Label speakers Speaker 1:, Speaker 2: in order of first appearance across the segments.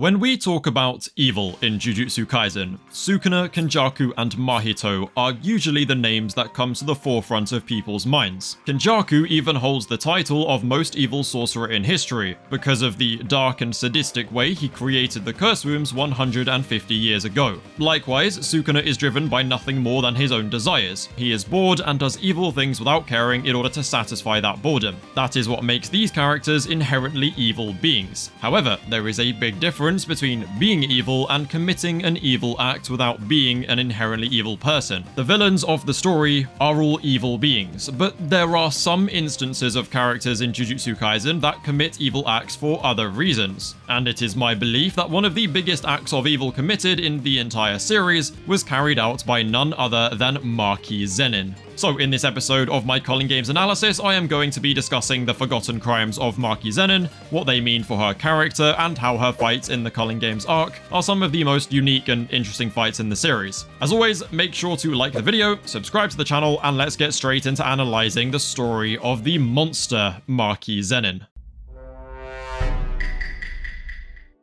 Speaker 1: When we talk about evil in Jujutsu Kaisen, Sukuna, Kenjaku, and Mahito are usually the names that come to the forefront of people's minds. Kenjaku even holds the title of most evil sorcerer in history, because of the dark and sadistic way he created the curse wombs 150 years ago. Likewise, Sukuna is driven by nothing more than his own desires. He is bored and does evil things without caring in order to satisfy that boredom. That is what makes these characters inherently evil beings. However, there is a big difference between being evil and committing an evil act without being an inherently evil person. The villains of the story are all evil beings, but there are some instances of characters in Jujutsu Kaisen that commit evil acts for other reasons, and it is my belief that one of the biggest acts of evil committed in the entire series was carried out by none other than Maki Zenin. So in this episode of my Culling Games analysis, I am going to be discussing the forgotten crimes of Maki Zenin, what they mean for her character, and how her fights in the Culling Games arc are some of the most unique and interesting fights in the series. As always, make sure to like the video, subscribe to the channel, and let's get straight into analysing the story of the monster Maki Zenin.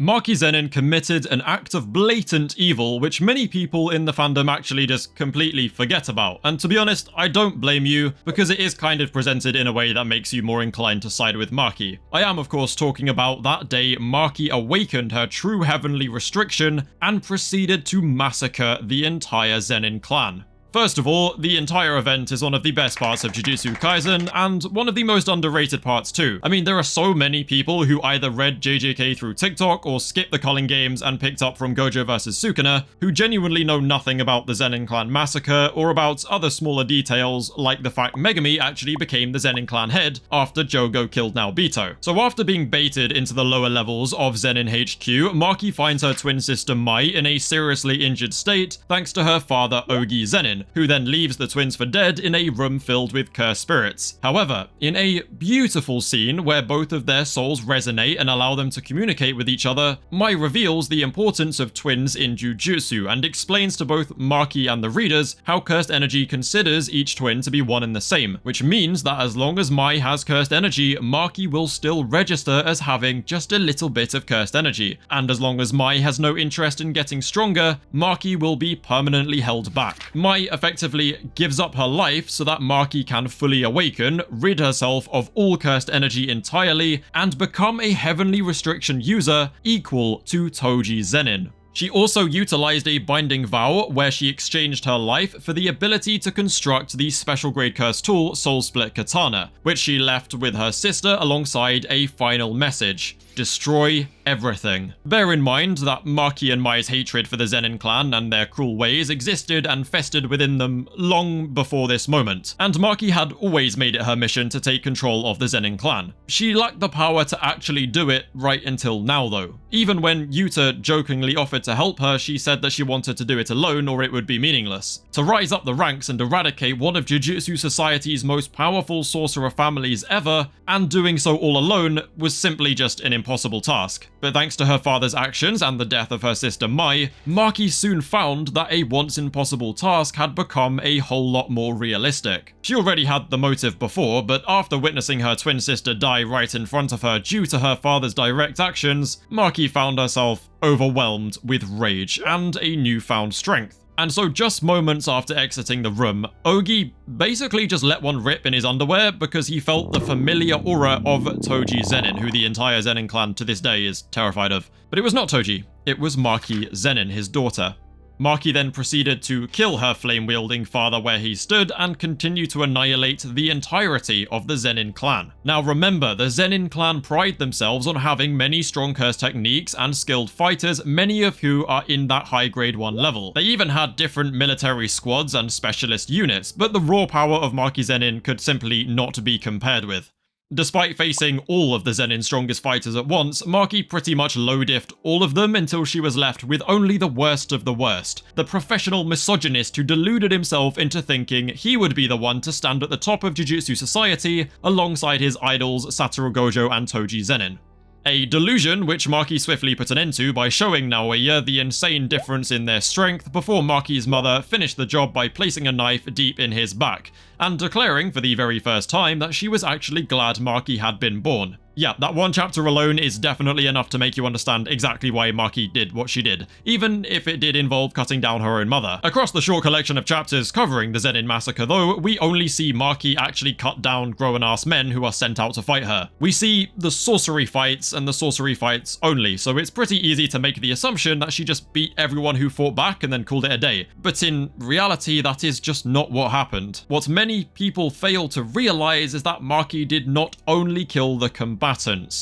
Speaker 1: Maki Zenin committed an act of blatant evil which many people in the fandom actually just completely forget about, and to be honest, I don't blame you, because it is kind of presented in a way that makes you more inclined to side with Maki. I am of course talking about that day Maki awakened her true heavenly restriction and proceeded to massacre the entire Zenin clan. First of all, the entire event is one of the best parts of Jujutsu Kaisen, and one of the most underrated parts too. I mean, there are so many people who either read JJK through TikTok or skipped the Culling Games and picked up from Gojo vs Sukuna, who genuinely know nothing about the Zenin clan massacre or about other smaller details, like the fact Megumi actually became the Zenin clan head after Jogo killed Naobito. So after being baited into the lower levels of Zenin HQ, Maki finds her twin sister Mai in a seriously injured state thanks to her father Ogi Zenin, who then leaves the twins for dead in a room filled with cursed spirits. However, in a beautiful scene where both of their souls resonate and allow them to communicate with each other, Mai reveals the importance of twins in Jujutsu and explains to both Maki and the readers how cursed energy considers each twin to be one and the same, which means that as long as Mai has cursed energy, Maki will still register as having just a little bit of cursed energy, and as long as Mai has no interest in getting stronger, Maki will be permanently held back. Mai effectively gives up her life so that Maki can fully awaken, rid herself of all cursed energy entirely, and become a heavenly restriction user equal to Toji Zenin. She also utilized a binding vow where she exchanged her life for the ability to construct the special grade curse tool Soul Split Katana, which she left with her sister alongside a final message: destroy everything. Bear in mind that Maki and Mai's hatred for the Zenin clan and their cruel ways existed and festered within them long before this moment, and Maki had always made it her mission to take control of the Zenin clan. She lacked the power to actually do it right until now though. Even when Yuta jokingly offered to help her, she said that she wanted to do it alone or it would be meaningless. To rise up the ranks and eradicate one of Jujutsu Society's most powerful sorcerer families ever, and doing so all alone, was simply just an impossible task. But thanks to her father's actions and the death of her sister Mai, Maki soon found that a once impossible task had become a whole lot more realistic. She already had the motive before, but after witnessing her twin sister die right in front of her due to her father's direct actions, Maki found herself overwhelmed with rage and a newfound strength. And so just moments after exiting the room, Ogi basically just let one rip in his underwear because he felt the familiar aura of Toji Zenin, who the entire Zenin clan to this day is terrified of. But it was not Toji, it was Maki Zenin, his daughter. Maki then proceeded to kill her flame-wielding father where he stood and continue to annihilate the entirety of the Zenin clan. Now remember, the Zenin clan pride themselves on having many strong curse techniques and skilled fighters, many of who are in that high grade 1 level. They even had different military squads and specialist units, but the raw power of Maki Zenin could simply not be compared with. Despite facing all of the Zenin's strongest fighters at once, Maki pretty much low-diffed all of them until she was left with only the worst of the worst, the professional misogynist who deluded himself into thinking he would be the one to stand at the top of Jujutsu Society alongside his idols Satoru Gojo and Toji Zenin. A delusion which Maki swiftly put an end to by showing Naoya the insane difference in their strength before Maki's mother finished the job by placing a knife deep in his back, and declaring for the very first time that she was actually glad Maki had been born. Yeah, that one chapter alone is definitely enough to make you understand exactly why Maki did what she did, even if it did involve cutting down her own mother. Across the short collection of chapters covering the Zenin massacre though, we only see Maki actually cut down grown-ass men who are sent out to fight her. We see the sorcery fights and the sorcery fights only, so it's pretty easy to make the assumption that she just beat everyone who fought back and then called it a day. But in reality, that is just not what happened. What many people fail to realize is that Maki did not only kill the combatants,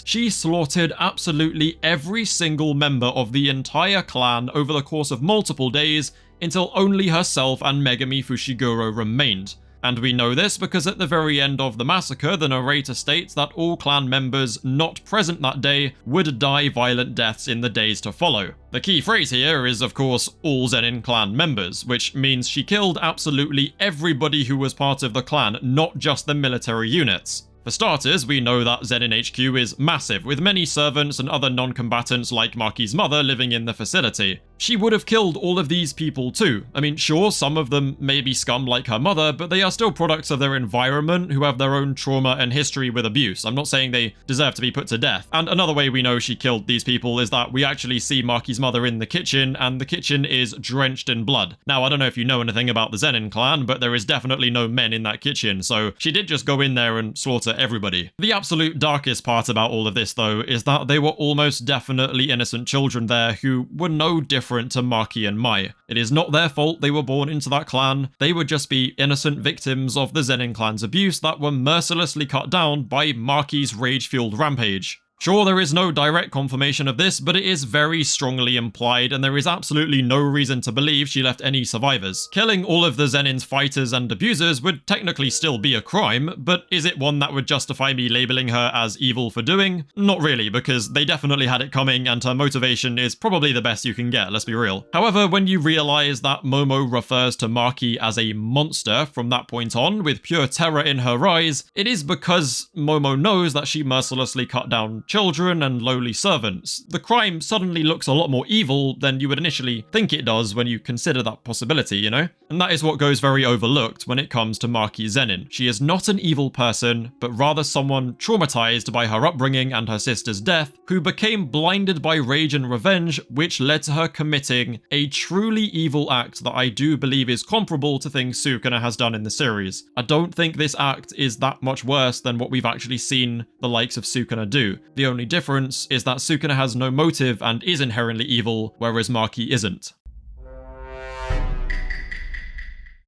Speaker 1: she slaughtered absolutely every single member of the entire clan over the course of multiple days until only herself and Megami Fushiguro remained. And we know this because at the very end of the massacre, the narrator states that all clan members not present that day would die violent deaths in the days to follow. The key phrase here is, of course, all Zenin clan members, which means she killed absolutely everybody who was part of the clan, not just the military units. For starters, we know that Zenin HQ is massive, with many servants and other non-combatants like Maki's mother living in the facility. She would have killed all of these people too. I mean, sure, some of them may be scum like her mother, but they are still products of their environment who have their own trauma and history with abuse. I'm not saying they deserve to be put to death. And another way we know she killed these people is that we actually see Maki's mother in the kitchen, and the kitchen is drenched in blood. Now, I don't know if you know anything about the Zenin clan, but there is definitely no men in that kitchen, so she did just go in there and slaughter everybody. The absolute darkest part about all of this, though, is that they were almost definitely innocent children there who were no different to Maki and Mai. It is not their fault they were born into that clan, they would just be innocent victims of the Zenin clan's abuse that were mercilessly cut down by Maki's rage-fueled rampage. Sure, there is no direct confirmation of this, but it is very strongly implied, and there is absolutely no reason to believe she left any survivors. Killing all of the Zenin's fighters and abusers would technically still be a crime, but is it one that would justify me labeling her as evil for doing? Not really, because they definitely had it coming, and her motivation is probably the best you can get, let's be real. However, when you realize that Momo refers to Maki as a monster from that point on, with pure terror in her eyes, it is because Momo knows that she mercilessly cut down children and lowly servants. The crime suddenly looks a lot more evil than you would initially think it does when you consider that possibility, you know? And that is what goes very overlooked when it comes to Maki Zenin. She is not an evil person, but rather someone traumatized by her upbringing and her sister's death, who became blinded by rage and revenge, which led to her committing a truly evil act that I do believe is comparable to things Sukuna has done in the series. I don't think this act is that much worse than what we've actually seen the likes of Sukuna do. The only difference is that Sukuna has no motive and is inherently evil, whereas Maki isn't.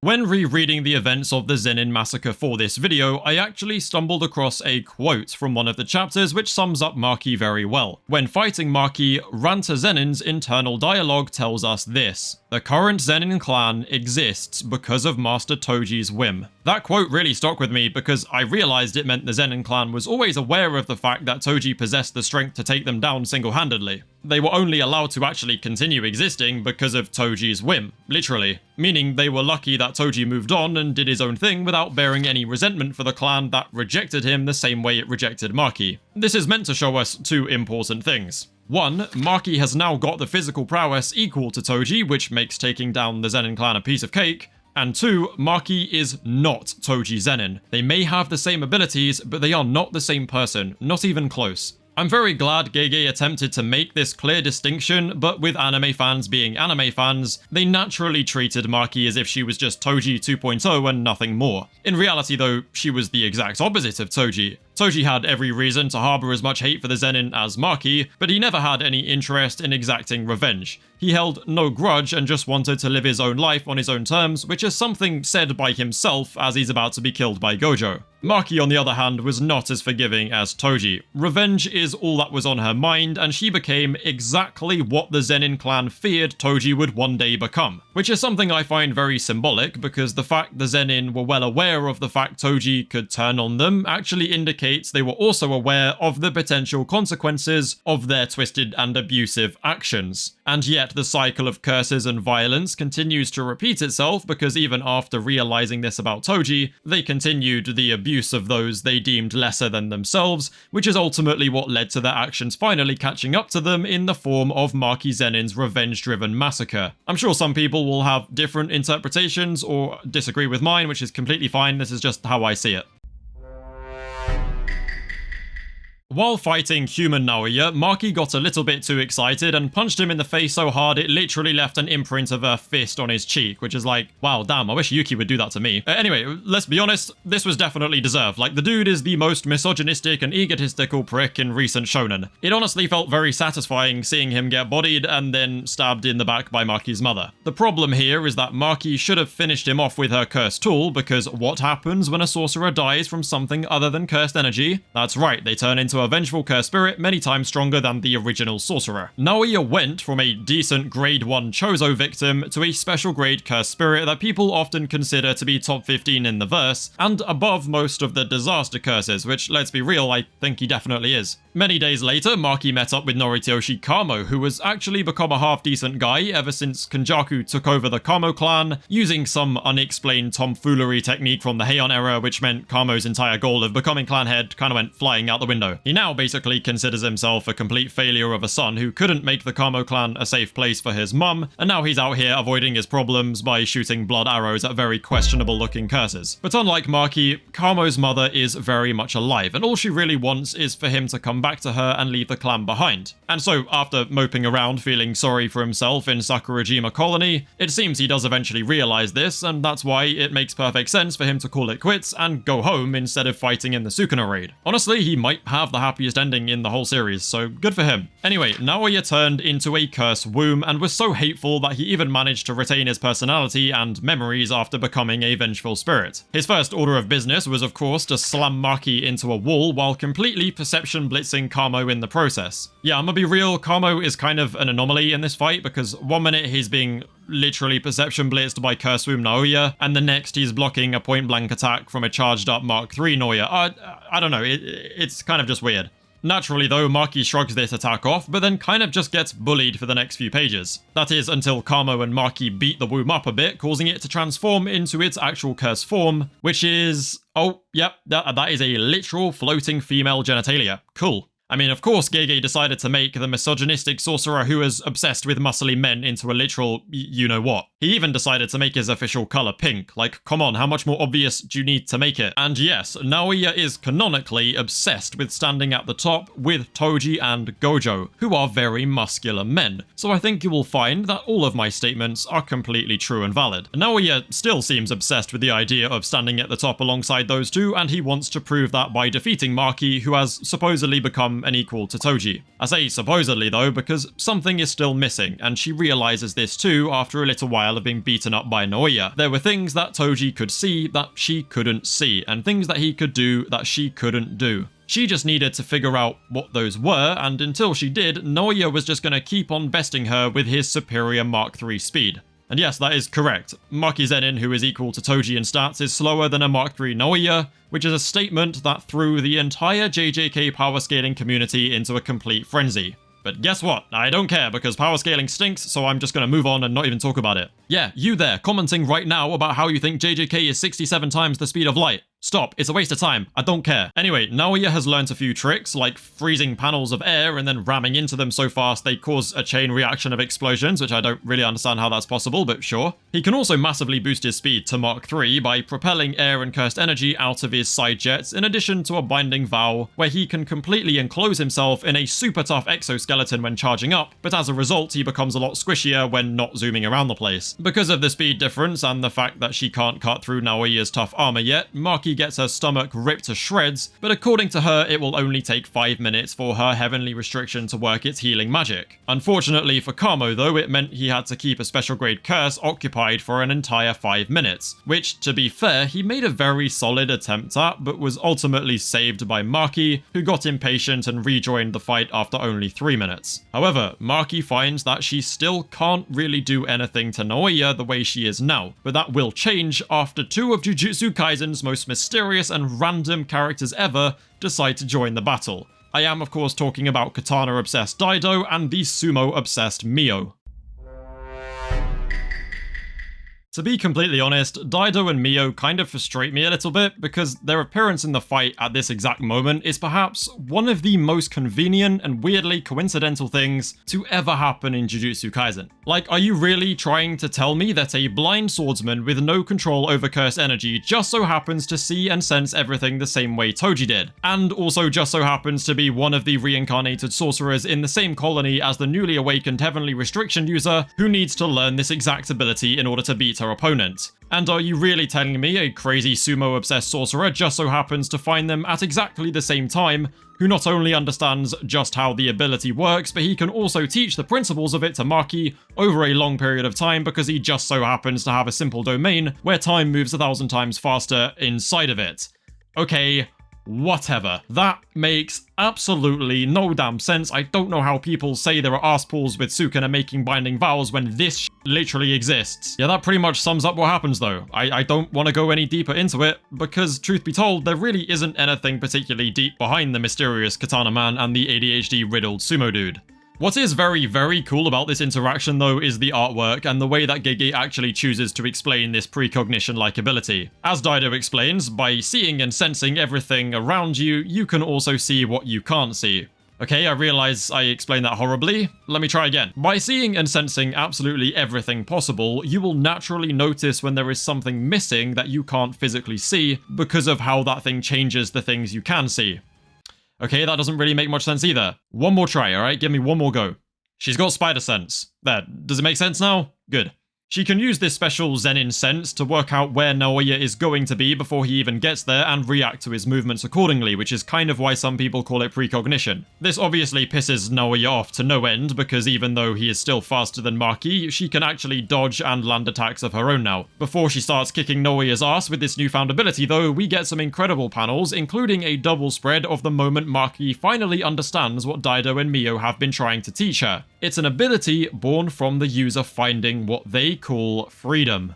Speaker 1: When rereading the events of the Zenin massacre for this video, I actually stumbled across a quote from one of the chapters which sums up Maki very well. When fighting Maki, Ranta Zenin's internal dialogue tells us this: "The current Zenin clan exists because of Master Toji's whim." That quote really stuck with me because I realized it meant the Zenin clan was always aware of the fact that Toji possessed the strength to take them down single-handedly. They were only allowed to actually continue existing because of Toji's whim, literally. Meaning they were lucky that Toji moved on and did his own thing without bearing any resentment for the clan that rejected him the same way it rejected Maki. This is meant to show us two important things. One, Maki has now got the physical prowess equal to Toji, which makes taking down the Zenin clan a piece of cake. And two, Maki is not Toji Zenin. They may have the same abilities, but they are not the same person, not even close. I'm very glad Gege attempted to make this clear distinction, but with anime fans being anime fans, they naturally treated Maki as if she was just Toji 2.0 and nothing more. In reality though, she was the exact opposite of Toji. Toji had every reason to harbour as much hate for the Zenin as Maki, but he never had any interest in exacting revenge. He held no grudge and just wanted to live his own life on his own terms, which is something said by himself as he's about to be killed by Gojo. Maki, on the other hand, was not as forgiving as Toji. Revenge is all that was on her mind, and she became exactly what the Zenin clan feared Toji would one day become. Which is something I find very symbolic, because the fact the Zenin were well aware of the fact Toji could turn on them actually indicates they were also aware of the potential consequences of their twisted and abusive actions. And yet the cycle of curses and violence continues to repeat itself, because even after realizing this about Toji, they continued the abuse abuse of those they deemed lesser than themselves, which is ultimately what led to their actions finally catching up to them in the form of Maki Zenin's revenge-driven massacre. I'm sure some people will have different interpretations or disagree with mine, which is completely fine. This is just how I see it. While fighting human Naoya, Maki got a little bit too excited and punched him in the face so hard it literally left an imprint of her fist on his cheek, which is like, wow, damn, I wish Yuki would do that to me. Anyway, let's be honest, this was definitely deserved. Like, the dude is the most misogynistic and egotistical prick in recent shonen. It honestly felt very satisfying seeing him get bodied and then stabbed in the back by Maki's mother. The problem here is that Maki should have finished him off with her cursed tool, because what happens when a sorcerer dies from something other than cursed energy? That's right, they turn into a vengeful cursed spirit many times stronger than the original sorcerer. Naoya went from a decent grade 1 Chozo victim to a special grade cursed spirit that people often consider to be top 15 in the verse, and above most of the disaster curses, which, let's be real, I think he definitely is. Many days later, Maki met up with Noritoshi Kamo, who has actually become a half-decent guy ever since Kenjaku took over the Kamo clan, using some unexplained tomfoolery technique from the Heian era, which meant Kamo's entire goal of becoming clan head kind of went flying out the window. He now basically considers himself a complete failure of a son who couldn't make the Kamo clan a safe place for his mum, and now he's out here avoiding his problems by shooting blood arrows at very questionable-looking curses. But unlike Maki, Kamo's mother is very much alive, and all she really wants is for him to come back to her and leave the clan behind. And so, after moping around feeling sorry for himself in Sakurajima colony, it seems he does eventually realize this, and that's why it makes perfect sense for him to call it quits and go home instead of fighting in the Sukuna raid. Honestly, he might have the happiest ending in the whole series, so good for him. Anyway, Naoya turned into a cursed womb and was so hateful that he even managed to retain his personality and memories after becoming a vengeful spirit. His first order of business was of course to slam Maki into a wall while completely perception blitzing Kamo in the process. Yeah, I'm gonna be real, Kamo is kind of an anomaly in this fight because one minute he's being literally perception blitzed by Curse Womb Naoya, and the next he's blocking a point-blank attack from a charged up Mark III Naoya. I don't know, it's kind of just weird. Naturally though, Maki shrugs this attack off, but then kind of just gets bullied for the next few pages. That is until Kamo and Maki beat the womb up a bit, causing it to transform into its actual cursed form, which is... oh, yep, that is a literal floating female genitalia. Cool. I mean, of course Gege decided to make the misogynistic sorcerer who is obsessed with muscly men into a literal you-know-what. He even decided to make his official colour pink. Like, come on, how much more obvious do you need to make it? And yes, Naoya is canonically obsessed with standing at the top with Toji and Gojo, who are very muscular men. So I think you will find that all of my statements are completely true and valid. Naoya still seems obsessed with the idea of standing at the top alongside those two, and he wants to prove that by defeating Maki, who has supposedly become an equal to Toji. I say supposedly though because something is still missing, and she realizes this too after a little while of being beaten up by Naoya. There were things that Toji could see that she couldn't see, and things that he could do that she couldn't do. She just needed to figure out what those were, and until she did, Naoya was just going to keep on besting her with his superior Mark III speed. And yes, that is correct. Maki Zenin, who is equal to Toji in stats, is slower than a Mark III Naoya, which is a statement that threw the entire JJK power scaling community into a complete frenzy. But guess what? I don't care, because power scaling stinks, so I'm just gonna move on and not even talk about it. Yeah, you there, commenting right now about how you think JJK is 67 times the speed of light. Stop, it's a waste of time, I don't care. Anyway, Naoya has learnt a few tricks, like freezing panels of air and then ramming into them so fast they cause a chain reaction of explosions, which I don't really understand how that's possible, but sure. He can also massively boost his speed to Mark III by propelling air and cursed energy out of his side jets, in addition to a binding vow, where he can completely enclose himself in a super tough exoskeleton when charging up, but as a result he becomes a lot squishier when not zooming around the place. Because of the speed difference and the fact that she can't cut through Naoya's tough armor yet, Maki gets her stomach ripped to shreds, but according to her, it will only take 5 minutes for her heavenly restriction to work its healing magic. Unfortunately for Kamo though, it meant he had to keep a special grade curse occupied for an entire 5 minutes, which, to be fair, he made a very solid attempt at, but was ultimately saved by Maki, who got impatient and rejoined the fight after only 3 minutes. However, Maki finds that she still can't really do anything to Naoya the way she is now, but that will change after 2 of Jujutsu Kaisen's most mysterious and random characters ever decide to join the battle. I am of course talking about katana-obsessed Daido and the sumo-obsessed Mio. To be completely honest, Daido and Mio kind of frustrate me a little bit because their appearance in the fight at this exact moment is perhaps one of the most convenient and weirdly coincidental things to ever happen in Jujutsu Kaisen. Like, are you really trying to tell me that a blind swordsman with no control over cursed energy just so happens to see and sense everything the same way Toji did, and also just so happens to be one of the reincarnated sorcerers in the same colony as the newly awakened heavenly restriction user who needs to learn this exact ability in order to beat her opponent? And are you really telling me a crazy sumo-obsessed sorcerer just so happens to find them at exactly the same time, who not only understands just how the ability works, but he can also teach the principles of it to Maki over a long period of time because he just so happens to have a simple domain where time moves 1,000 times faster inside of it? Okay, whatever. That makes absolutely no damn sense. I don't know how people say there are arse-pools with Sukuna making binding vows when this literally exists. Yeah, that pretty much sums up what happens though. I don't want to go any deeper into it, because truth be told, there really isn't anything particularly deep behind the mysterious Katana Man and the ADHD-riddled sumo dude. What is very, very cool about this interaction though is the artwork and the way that Gege actually chooses to explain this precognition-like ability. As Daido explains, by seeing and sensing everything around you, you can also see what you can't see. Okay, I realize I explained that horribly. Let me try again. By seeing and sensing absolutely everything possible, you will naturally notice when there is something missing that you can't physically see because of how that thing changes the things you can see. Okay, that doesn't really make much sense either. One more try, alright? Give me one more go. She's got spider sense. There, does it make sense now? Good. She can use this special Zenin sense to work out where Naoya is going to be before he even gets there and react to his movements accordingly, which is kind of why some people call it precognition. This obviously pisses Naoya off to no end, because even though he is still faster than Maki, she can actually dodge and land attacks of her own now. Before she starts kicking Naoya's ass with this newfound ability though, we get some incredible panels, including a double spread of the moment Maki finally understands what Daido and Mio have been trying to teach her. It's an ability born from the user finding what they call freedom.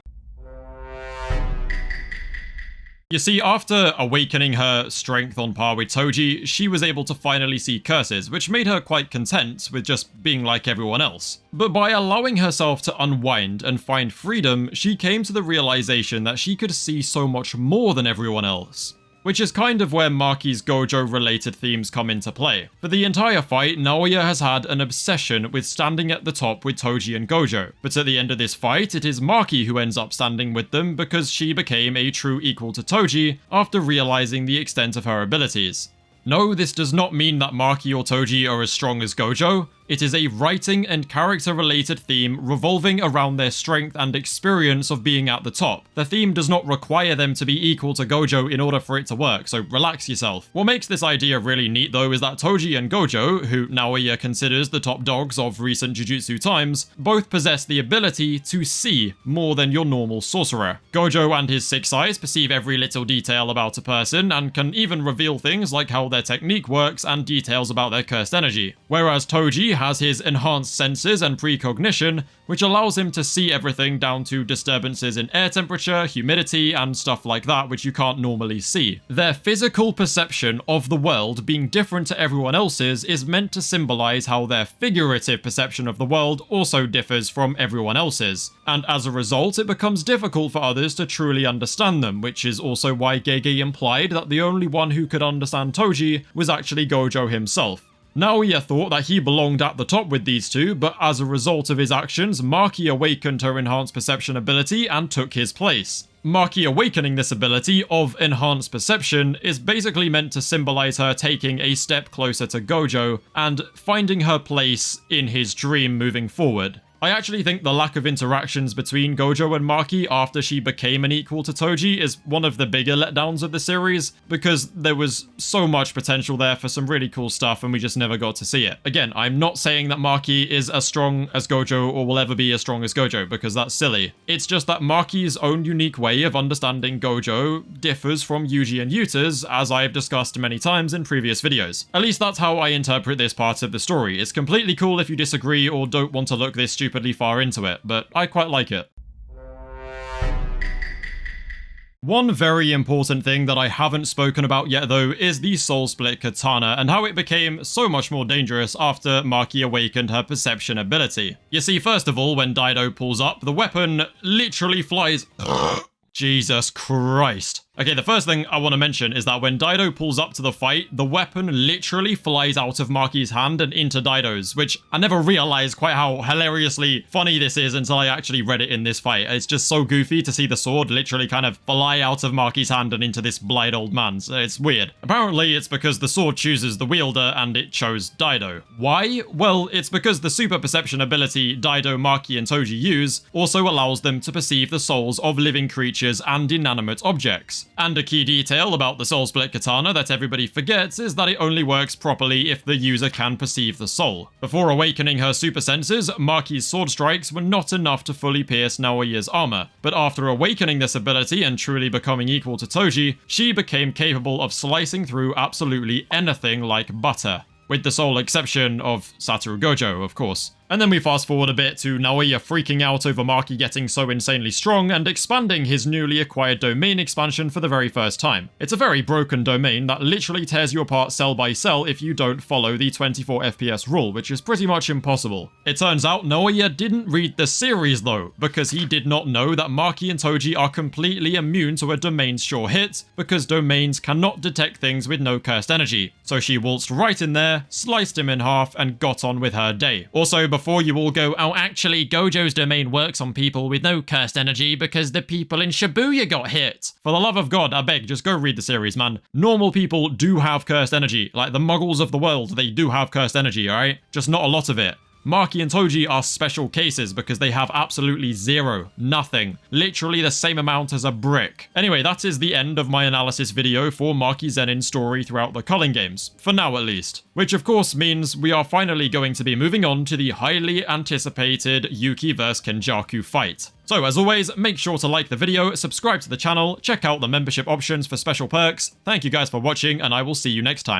Speaker 1: You see, after awakening her strength on par with Toji, she was able to finally see curses, which made her quite content with just being like everyone else. But by allowing herself to unwind and find freedom, she came to the realization that she could see so much more than everyone else. Which is kind of where Maki's Gojo-related themes come into play. For the entire fight, Naoya has had an obsession with standing at the top with Toji and Gojo, but at the end of this fight, it is Maki who ends up standing with them because she became a true equal to Toji after realizing the extent of her abilities. No, this does not mean that Maki or Toji are as strong as Gojo. It is a writing and character-related theme revolving around their strength and experience of being at the top. The theme does not require them to be equal to Gojo in order for it to work, so relax yourself. What makes this idea really neat though is that Toji and Gojo, who Naoya considers the top dogs of recent Jujutsu times, both possess the ability to see more than your normal sorcerer. Gojo and his 6 eyes perceive every little detail about a person and can even reveal things like how their technique works and details about their cursed energy, whereas Toji has his enhanced senses and precognition, which allows him to see everything down to disturbances in air temperature, humidity, and stuff like that which you can't normally see. Their physical perception of the world being different to everyone else's is meant to symbolize how their figurative perception of the world also differs from everyone else's, and as a result it becomes difficult for others to truly understand them, which is also why Gege implied that the only one who could understand Toji was actually Gojo himself. Naoya thought that he belonged at the top with these two, but as a result of his actions, Maki awakened her enhanced perception ability and took his place. Maki awakening this ability of enhanced perception is basically meant to symbolize her taking a step closer to Gojo and finding her place in his dream moving forward. I actually think the lack of interactions between Gojo and Maki after she became an equal to Toji is one of the bigger letdowns of the series, because there was so much potential there for some really cool stuff and we just never got to see it. Again, I'm not saying that Maki is as strong as Gojo or will ever be as strong as Gojo, because that's silly. It's just that Maki's own unique way of understanding Gojo differs from Yuji and Yuta's, as I've discussed many times in previous videos. At least that's how I interpret this part of the story. It's completely cool if you disagree or don't want to look this stupidly far into it, but I quite like it. One very important thing that I haven't spoken about yet though is the Soul Split Katana and how it became so much more dangerous after Maki awakened her perception ability. You see, first of all, when Daido pulls up, the weapon literally flies... Jesus Christ. Okay, the first thing I want to mention is that when Daido pulls up to the fight, the weapon literally flies out of Maki's hand and into Daido's, which I never realized quite how hilariously funny this is until I actually read it in this fight. It's just so goofy to see the sword literally kind of fly out of Maki's hand and into this blind old man. So it's weird. Apparently, it's because the sword chooses the wielder and it chose Daido. Why? Well, it's because the super perception ability Daido, Maki, and Toji use also allows them to perceive the souls of living creatures and inanimate objects. And a key detail about the Soul Split Katana that everybody forgets is that it only works properly if the user can perceive the soul. Before awakening her super senses, Maki's sword strikes were not enough to fully pierce Naoya's armor, but after awakening this ability and truly becoming equal to Toji, she became capable of slicing through absolutely anything like butter. With the sole exception of Satoru Gojo, of course. And then we fast forward a bit to Naoya freaking out over Maki getting so insanely strong and expanding his newly acquired domain expansion for the very first time. It's a very broken domain that literally tears you apart cell by cell if you don't follow the 24 FPS rule, which is pretty much impossible. It turns out Naoya didn't read the series though, because he did not know that Maki and Toji are completely immune to a domain's sure hit, because domains cannot detect things with no cursed energy. So she waltzed right in there, sliced him in half, and got on with her day. Also, before you all go, oh, actually, Gojo's domain works on people with no cursed energy because the people in Shibuya got hit. For the love of God, I beg, just go read the series, man. Normal people do have cursed energy. Like the muggles of the world, they do have cursed energy, alright? Just not a lot of it. Maki and Toji are special cases because they have absolutely zero, nothing, literally the same amount as a brick. Anyway, that is the end of my analysis video for Maki Zenin's story throughout the Culling Games, for now at least. Which of course means we are finally going to be moving on to the highly anticipated Yuki vs Kenjaku fight. So as always, make sure to like the video, subscribe to the channel, check out the membership options for special perks. Thank you guys for watching, and I will see you next time.